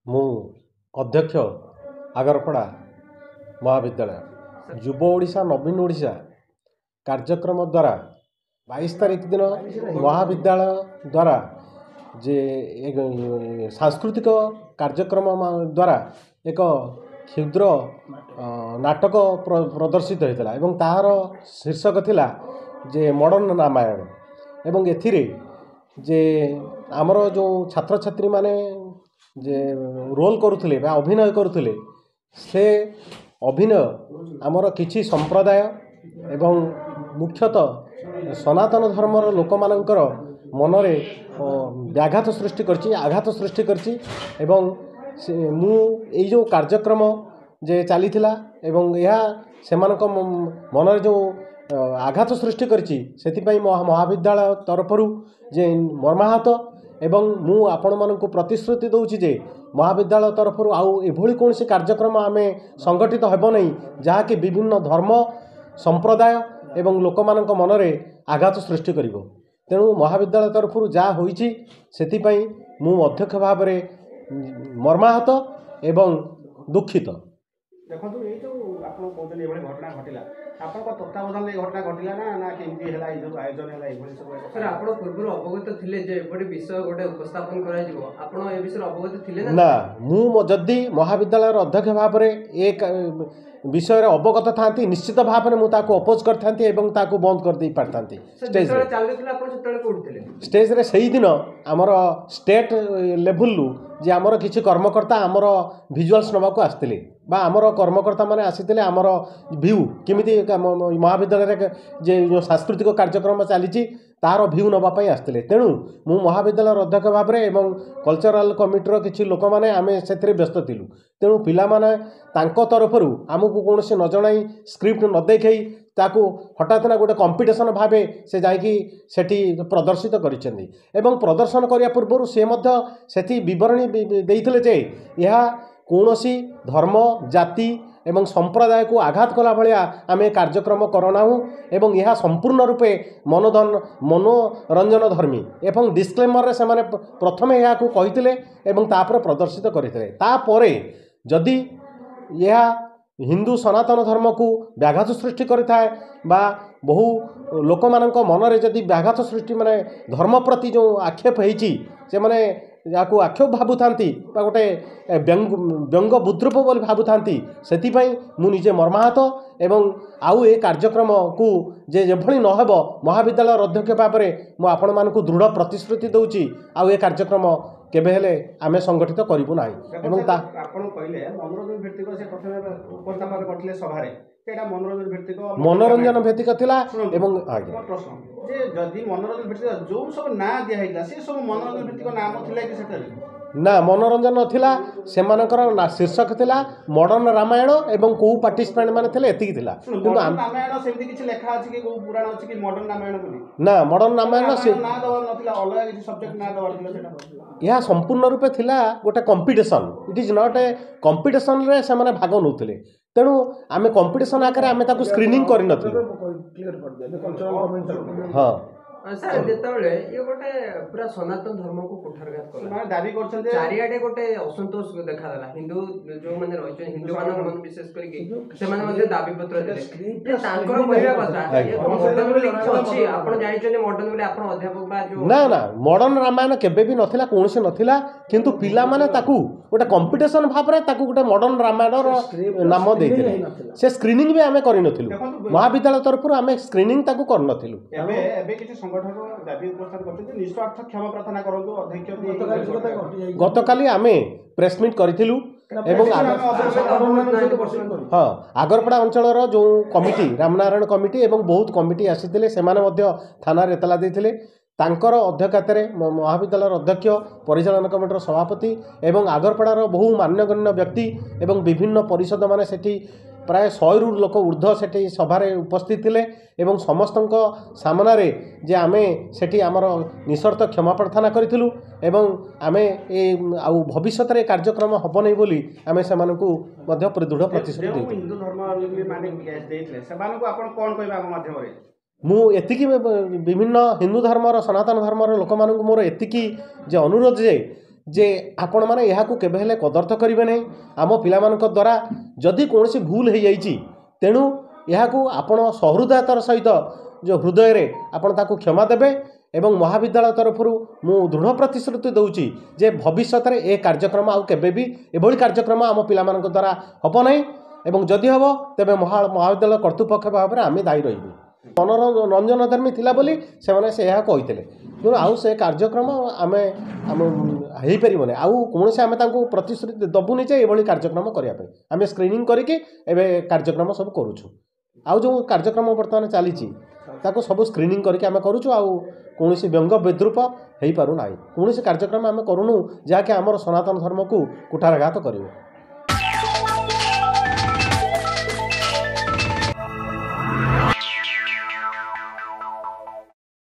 मु अध्यक्ष आगरपड़ा महाविद्यालय युव ओडिशा नवीन ओडिशा कार्यक्रम द्वारा 22 तारीख दिन महाविद्यालय द्वारा जे एक सांस्कृतिक कार्यक्रम द्वारा एक क्षुद्र नाटक प्रदर्शित होता है तार शीर्षक थिला जे मॉडर्न रामायण एवं एथिरे जे आमर जो छात्र छात्री माने जे रोल करुले अभिनय करुले से अभिनय आमर किछि संप्रदाय एवं मुख्यतः सनातन धर्मर लोक मानकर मनरे व्याघात सृष्टि करछि आघात सृष्टि करछि एवं मु एई जो कार्यक्रम जे चलीथिला एवं यह सेमानक मनरे जो आघात सृष्टि करछि सेतिपई महाविद्यालय तरफरु जे मर्माहत एवं मु आपण मानकु प्रतिश्रुति दउछि जे महाविद्यालय तरफरु आउ एभली कोनसी कार्यक्रम आमे संगठित हेबो नै जहाँकि विभिन्न धर्म संप्रदाय एवं लोक मानक मनरे आघात सृष्टि करिवो। तेणु महाविद्यालय तरफरु जा होइछि सेतिपई मु अध्यक्ष भाव रे मर्माहत एवं दुखित। देखो ये जो आप कहते हैं घटना घटला आपन तत्वावधान घटना घटला ना ना केमती है जो आयोजन है सब सर आप पूर्व अवगत थिले जे एपटे विषय गोटे उपस्थापन करा जिवो आपण ए विषय अवगत थिले ना मु जदि महाविद्यालय अध्यक्ष भाव रे एक विषय रे अवगत थांती निश्चित भाव में मुझे अपोज कर थांती एवं ताको बंद कर दे पारथांती स्टेज रे चलले थिला आपण सेतले कोड थिले स्टेज रे सही दिन हमर स्टेट लेवल लु जे हमर किछि कर्मकर्ता हमर विजुअल्स नबाको आस्तिले बा हमर कर्मकर्ता माने आसीतिले हमर व्यू किमिति महाविद्यालय रे जे जो सांस्कृतिक कार्यक्रम चलीछि तार व्यू नबा पई आस्तिले। तेणु मु महाविद्यालय अध्यक्ष भाव रे एवं कल्चरल कमिटीर किछि लोक माने आमे सेथिरे व्यस्त थिलु। तेणु पिला माने तांको तरफरु आमको कोनोसी न जणाई स्क्रिप्ट न देखै ताकू हठात ना गोटे कंपिटिशन भावे से जाइकी सेठी प्रदर्शित करिसेंदी एवं प्रदर्शन करिया पूर्व से मध्य सेठी विवरणी देइथिले जे यह कोनोसी धर्म जाति एवं संप्रदाय को आघात कला भलिया आमे कार्यक्रम करनाहु एवं यह संपूर्ण रूपे मनोरंजन धर्मी एवं डिस्क्लेमर रे से माने प्रथमे यह को कहिथिले एवं तापर प्रदर्शित करिथिले तापरे जदि यह हिंदू सनातन धर्म को व्याघात सृष्टि करिथाए बा बहु लोक मानक मनरे जदि व्याघात सृष्टि माने धर्म प्रति जो आक्षेप होइछि से माने याकू आक्षेप भाबुथांती बा गोटे व्यंग बुद्रूप बोली भाबुथांती सेतिपई मु निजे मर्माहत एवं आउ ए कार्यक्रम को जे भली न हेबो महाविद्यालय अध्यक्ष भाव में मु आपण मानकु दृढ़ प्रतिश्रुति दउछि आउ ए कार्यक्रम केबे हेले आमे संगठित करिबु नाही एवं ता आपण कहले मनोरंजन भित्तिक से प्रथमे उपस्थापन करथिले सभा रे एटा मनोरंजन भित्तिक थिला एवं आगे प्रश्न जे जदि मनोरंजन भित्तिक जो सब ना दिया हैला से सब मनोरंजन भित्तिक नाम थिला कि सेटा ना मनोरंजन थिला सेमानकर शीर्षक थिला मॉडर्न रामायण एवं को पार्टिसिपेंट माने थिले एतिकी थिला किंतु रामायण सेमति किछि लेखा अछि कि को पुराण अछि कि मॉडर्न रामायण बोली ना मॉडर्न रामायण से ना दवर नथिला अलग किछि सब्जेक्ट ना दवर थिला सेटा यह संपूर्ण रूपे थिला गोटे competition it is not a competition रे से माने भाग नउथिले। तेणु आमे कंपटीशन आकर आमे ताको स्क्रीनिंग करि नथिलु क्लियर कर दे कल्चरल कमेंट हां सर जेतबेले ये गोटे पूरा सनातन धर्म को कुठारघात कला माने दाबी करछन जे चारियाडे गोटे असंतोष देखा दला हिंदू जो माने रहछन हिंदू मानक मन विशेष करी से माने मध्ये दाबी पत्र देले जे तांकर पहिला କଥା ये मॉडर्न बोली अछि आपण जानिछन मॉडर्न बोली आपण अध्यापक बा जो ना ना मॉडर्न रामायण केबे भी नथिला कोनसे नथिला किंतु पिला माने ताकू गोटे कंपटीशन भाव रे ताकू गोटे मॉडर्न रामायण रो नाम देथिले से स्क्रीनिंग भी आमे करि नथिलु महाविद्यालय तरफरु आमे स्क्रीनिंग ताकू कर नथिलु एबे किछि संगठन दाबी उपस्थान करछन निस्वार्थ क्षमा प्रार्थना करंतु अध्यक्ष गतकाली आमे प्रेस मीट करिथिलु एवं हाँ आगरपड़ा अंचल जो कमिटी रामनारायण कमिटी एवं बहुत कमिटी आसीथिले सेमाने मध्य थाना रे एतला देथिले तांकर अध्यक्षतारे महाविद्यालय अध्यक्ष परिचालन कमिटीर सभापति एवं आगरपड़ार बहु मान्यगण्य व्यक्ति एवं विभिन्न परिषद माने सेठी प्राय 100 रु लोक ऊर्ध्व सेठी सभारे उपस्थित थिले एवं समस्तଙ୍କ सामनारे जे आमे सेठी हमर निशर्त क्षमा प्रार्थना करिथिलु एवं आमे ए आउ भविष्यत रे कार्यक्रम हबो नै बोली आमे सेमानकु मध्य दृढ़ प्रतिश्रुति दैथिलु। हिंदू धर्म माने देइथिले सेमानकु आपण कोन कहबा हम माध्यम रे मु एतिकी विभिन्न हिंदू धर्मर सनातन धर्मर लोक मानकु मोर एतिकी जे अनुरोध जे ଯେ ଆପଣମାନେ ଏହାକୁ କେବେ ହେଲେ କଦର୍ଥ କରିବେ ନାହିଁ। ଆମ ପିଲାମାନଙ୍କ ଦ୍ୱାରା ଯଦି କୌଣସି ଭୁଲ ହୋଇଯାଇଛି ତେଣୁ ଏହାକୁ ଆପଣ ସହୃଦୟତାର ସହିତ ଯେଉଁ ହୃଦୟରେ ଆପଣ ତାକୁ କ୍ଷମା ଦେବେ ଏବଂ ମହାବିଦ୍ୟାଳୟ ତରଫରୁ ମୁଁ ଦୃଢ଼ ପ୍ରତିଶ୍ରୁତି ଦେଉଛି ଯେ ଭବିଷ୍ୟତରେ ଏ କାର୍ଯ୍ୟକ୍ରମ ଆଉ କେବେ ବି ଏଭଳି କାର୍ଯ୍ୟକ୍ରମ ଆମ ପିଲାମାନଙ୍କ ଦ୍ୱାରା ହେବ ନାହିଁ ଏବଂ ଯଦି ହେବ ତେବେ ମହାବିଦ୍ୟାଳୟ କର୍ତ୍ତୃପକ୍ଷ ଭାବରେ ଆମେ ଦାୟୀ ରହିବୁ। ମନୋରଞ୍ଜନ ଧର୍ମୀ ଥିଲା ବୋଲି ସେମାନେ ସେ ଏହା କହିଥିଲେ, ତେଣୁ ଆଉ ସେ କାର୍ଯ୍ୟକ୍ରମ ଆମେ ହେଇପାରିବନି। ଆଉ କୌଣସି ଆମେ ତାଙ୍କୁ ପ୍ରତିଶ୍ରୁତି ଦେବୁନି ଯେ ଏଭଳି କାର୍ଯ୍ୟକ୍ରମ କରିବା ପାଇଁ। ଆମେ ସ୍କ୍ରିନିଂ କରିକି ଏବେ କାର୍ଯ୍ୟକ୍ରମ ସବୁ କରୁଛୁ। ଆଉ ଯେଉଁ କାର୍ଯ୍ୟକ୍ରମ ବର୍ତ୍ତମାନ ଚାଲିଛି ତାକୁ ସବୁ ସ୍କ୍ରିନିଂ କରିକି ଆମେ କରୁଛୁ। ଆଉ କୌଣସି ବ୍ୟଙ୍ଗ ବିଦ୍ରୂପ ହେଇପାରୁନାହିଁ। କୌଣସି କାର୍ଯ୍ୟକ୍ରମ ଆମେ କରୁନୁ ଯାହାକି ଆମର ସନାତନ ଧର୍ମକୁ କୁଠାରଘାତ କରିବ।